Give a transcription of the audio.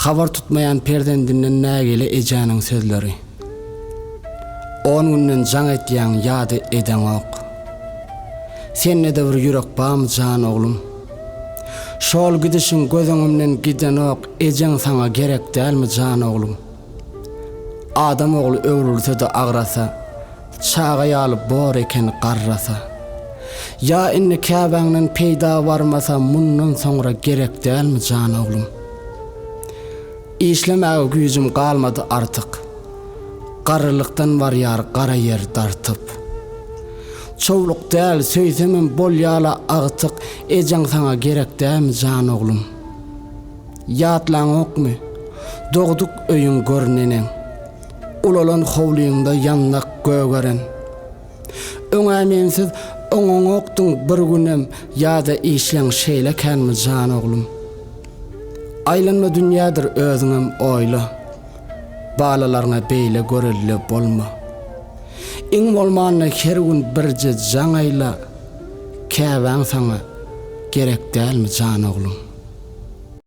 Habar tutmayan perdendinden nägele ejaның sözleri. 10 günden jaň etýän ýady eden ok. Senne de bir ýürek bam jan oglum. Şol gidişiň gözüňimden giden ok ejaň saňa gerek dälmi jan oglum. Adam ogly öwrülse de agrasa, çaga ýalyp bor eken garrasa. Ya inni käbäňden peýda barmasa mundan soňra gerek dälmi jan oglum. İşlemäge güýjüm galmady artyk. Garrylykdan var ýar gara ýer dartyp. Çowluk däl söýsemem bolýala agtyk, ejaň saňa gerek dälmi jan oglum. Ýatlaň okmy? Dogduk öýüň görnenem. Ulalan howlyňda ýannak gögeren. Öňämensiz oňoň okdyň bir günem ýa-da işleň şeýle känmi jan oglum. Aylanma dünýädir özüňem oýla. Balalaryňa beýle görelli bolma. Iň bolmanyna her gün birje jaň aýla. Käbäň saňa gerek dälmi jan oglum?